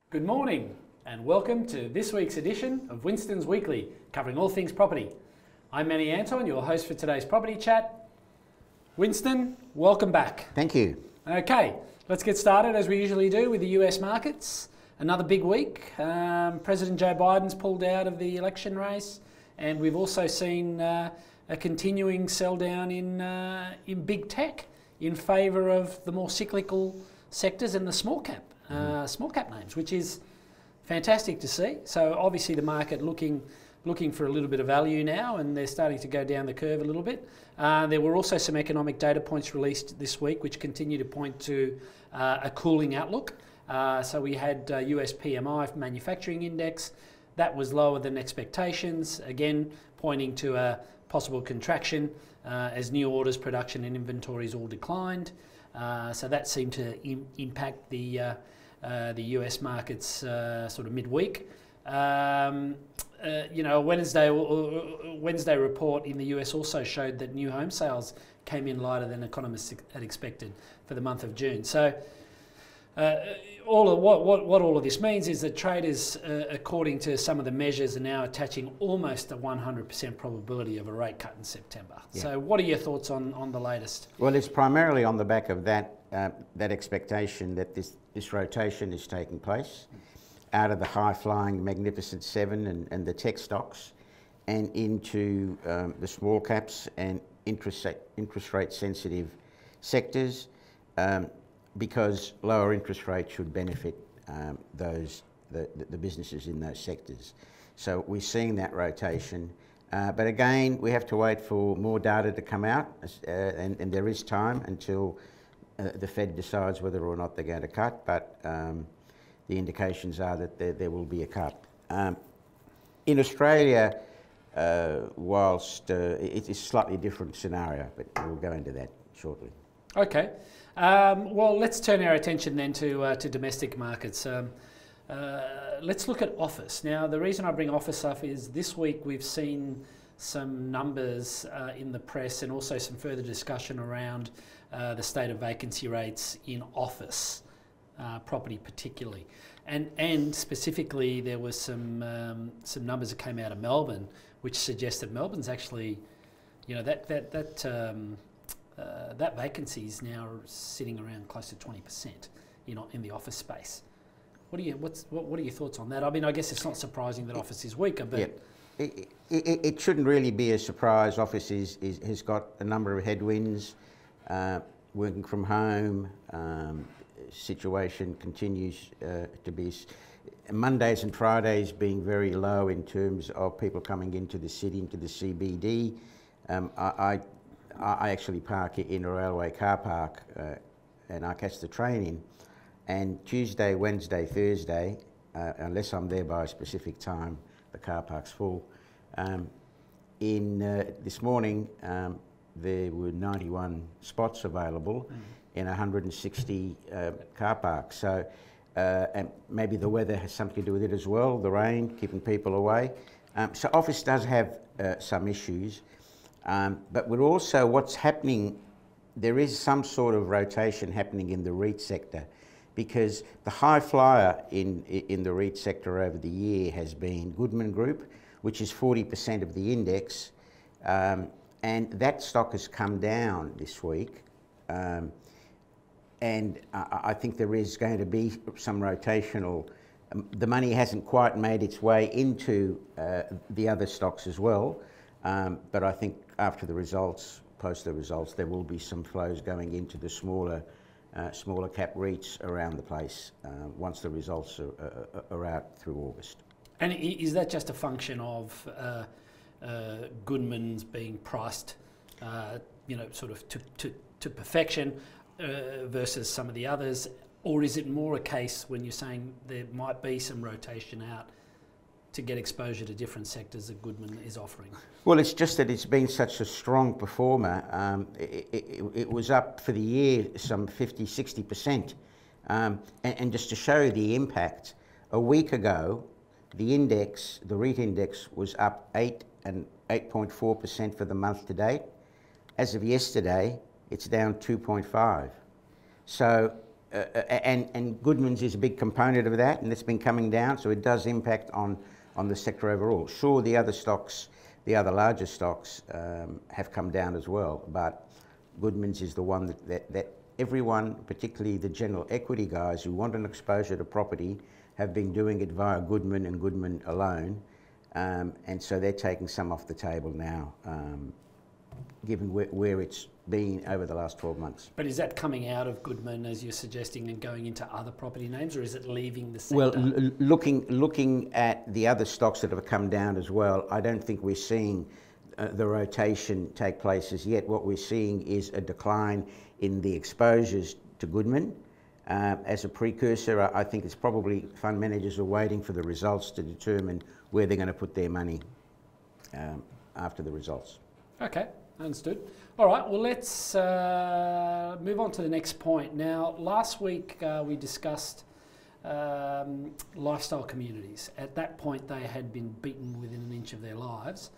Good morning and welcome to this week's edition of Winston's Weekly, covering all things property. I'm Manny Anton, your host for today's Property Chat. Winston, welcome back. Thank you. Okay, let's get started as we usually do with the US markets. Another big week. President Joe Biden's pulled out of the election race, and we've also seen a continuing sell down in big tech in favour of the more cyclical sectors and the small cap names, which is fantastic to see. So obviously the market looking for a little bit of value now, and they're starting to go down the curve a little bit. There were also some economic data points released this week which continue to point to a cooling outlook. So we had US PMI manufacturing index that was lower than expectations, again pointing to a possible contraction as new orders, production and inventories all declined. So that seemed to impact the US markets sort of midweek. Wednesday report in the US also showed that new home sales came in lighter than economists had expected for the month of June. So what all of this means is that traders, according to some of the measures, are now attaching almost a 100% probability of a rate cut in September. Yeah. So what are your thoughts on the latest? Well, it's primarily on the back of that expectation that this rotation is taking place out of the high-flying Magnificent Seven and the tech stocks and into the small caps and interest rate sensitive sectors, because lower interest rates should benefit the businesses in those sectors. So we're seeing that rotation. But again, we have to wait for more data to come out, and there is time until the Fed decides whether or not they're going to cut, but the indications are that there will be a cut. In Australia, whilst it is a slightly different scenario, but we'll go into that shortly. Okay. Well, let's turn our attention then to domestic markets. Let's look at office. Now, the reason I bring office up is this week we've seen some numbers in the press and also some further discussion around the state of vacancy rates in office property particularly. And specifically there was some numbers that came out of Melbourne which suggest that Melbourne's actually, you know, that vacancy is now sitting around close to 20% in the office space. What are your thoughts on that? I mean, I guess it's not surprising that office is weaker, but yeah. It shouldn't really be a surprise. Office has got a number of headwinds. Working from home situation continues to be Mondays and Fridays being very low in terms of people coming into the city, into the CBD. I actually park in a railway car park and I catch the train in, and Tuesday, Wednesday, Thursday, unless I'm there by a specific time, the car park's full. This morning there were 91 spots available in 160 car parks. So, and maybe the weather has something to do with it as well, the rain, keeping people away. So office does have some issues. But we're also, what's happening, there is some sort of rotation happening in the REIT sector, because the high flyer in the REIT sector over the year has been Goodman Group, which is 40% of the index, and that stock has come down this week. And I think there is going to be some rotational, the money hasn't quite made its way into the other stocks as well. But I think after the results, post the results, there will be some flows going into the smaller cap REITs around the place once the results are out through August. And is that just a function of Goodman's being priced, sort of to perfection versus some of the others, or is it more a case when you're saying there might be some rotation out to get exposure to different sectors that Goodman is offering? Well, it's just that it's been such a strong performer. It was up for the year some 50-60%. And just to show you the impact, a week ago, the index, the REIT index, was up 8.4% for the month to date. As of yesterday, it's down 2.5. So and Goodman's is a big component of that, and it's been coming down, so it does impact on the sector overall. Sure, the other stocks, the other larger stocks, have come down as well, but Goodman's is the one that everyone, particularly the general equity guys who want an exposure to property, have been doing it via Goodman and Goodman alone, and so they're taking some off the table now, given where it's been over the last 12 months. But is that coming out of Goodman, as you're suggesting, and going into other property names, or is it leaving the sector? Well, looking at the other stocks that have come down as well, I don't think we're seeing the rotation take place as yet. What we're seeing is a decline in the exposures to Goodman. As a precursor, I think it's probably fund managers are waiting for the results to determine where they're going to put their money after the results. Okay, understood. All right, well, let's move on to the next point. Now, last week we discussed lifestyle communities. At that point, they had been beaten within an inch of their lives.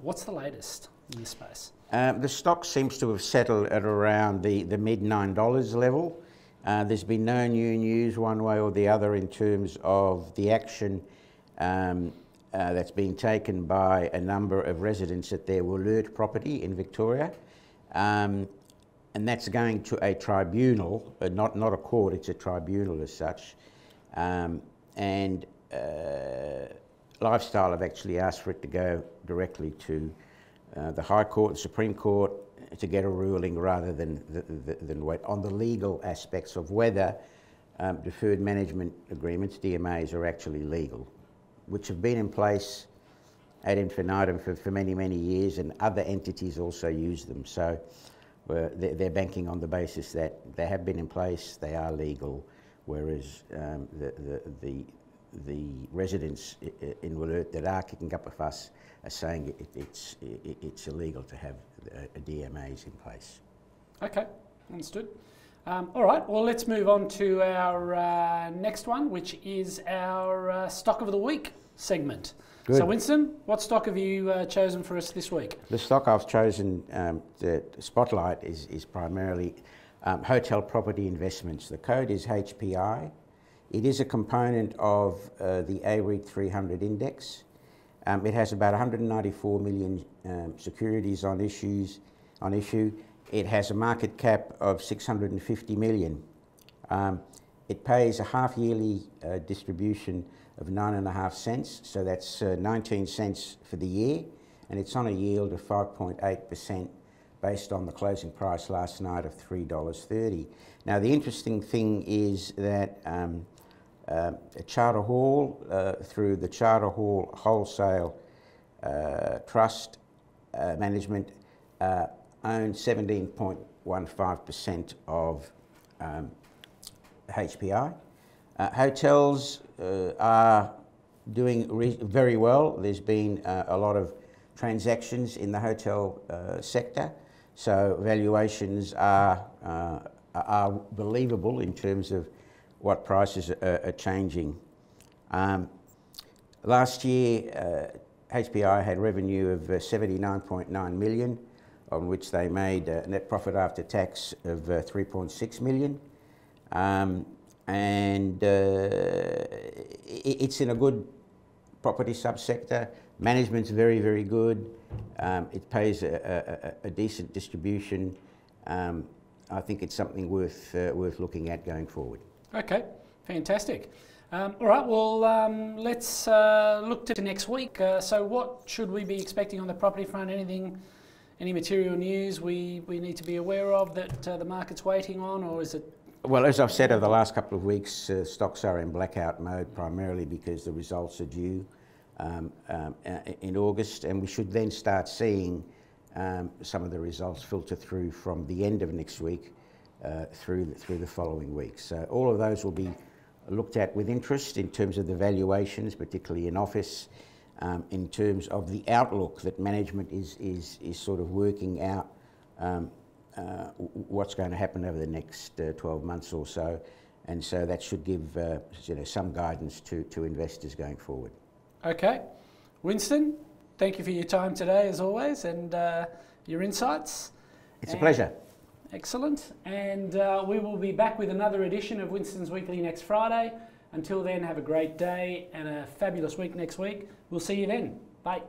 What's the latest in this space? The stock seems to have settled at around the mid $9 level. There's been no new news one way or the other in terms of the action that's been taken by a number of residents at their Euree property in Victoria. And that's going to a tribunal, not a court, it's a tribunal as such. Lifestyle have actually asked for it to go directly to the High Court, the Supreme Court, to get a ruling rather than wait on the legal aspects of whether deferred management agreements, DMAs, are actually legal, which have been in place ad infinitum for many, many years, and other entities also use them. So they're banking on the basis that they have been in place, they are legal, whereas the residents in Euree that are kicking up a fuss are saying it's illegal to have DMAs in place. Okay, understood. All right, well, let's move on to our next one, which is our Stock of the Week segment. Good. So, Winston, what stock have you chosen for us this week? The stock I've chosen to spotlight is primarily hotel property investments. The code is HPI. It is a component of the REIT 300 index. It has about 194 million securities on issue. It has a market cap of 650 million. It pays a half-yearly distribution of 9.5 cents, so that's 19 cents for the year, and it's on a yield of 5.8% based on the closing price last night of $3.30. Now, the interesting thing is that Charter Hall, through the Charter Hall Wholesale Trust Management, own 17.15% of HPI. Hotels are doing very well. There's been a lot of transactions in the hotel sector, so valuations are believable in terms of what prices are changing. Last year, HPI had revenue of 79.9 million, on which they made a net profit after tax of 3.6 million. It's in a good property subsector. Management's very, very good. It pays a decent distribution. I think it's something worth looking at going forward. Okay, fantastic. All right, well, let's look to next week. So what should we be expecting on the property front? Any material news we need to be aware of that the market's waiting on, or is it? Well, as I've said over the last couple of weeks, stocks are in blackout mode primarily because the results are due in August, and we should then start seeing some of the results filter through from the end of next week through the following weeks. So all of those will be looked at with interest in terms of the valuations, particularly in office, in terms of the outlook that management is sort of working out what's going to happen over the next 12 months or so, and so that should give some guidance to investors going forward. Okay, Winston, thank you for your time today as always and your insights. It's a pleasure. Excellent. And we will be back with another edition of Winston's Weekly next Friday. Until then, have a great day and a fabulous week next week. We'll see you then. Bye.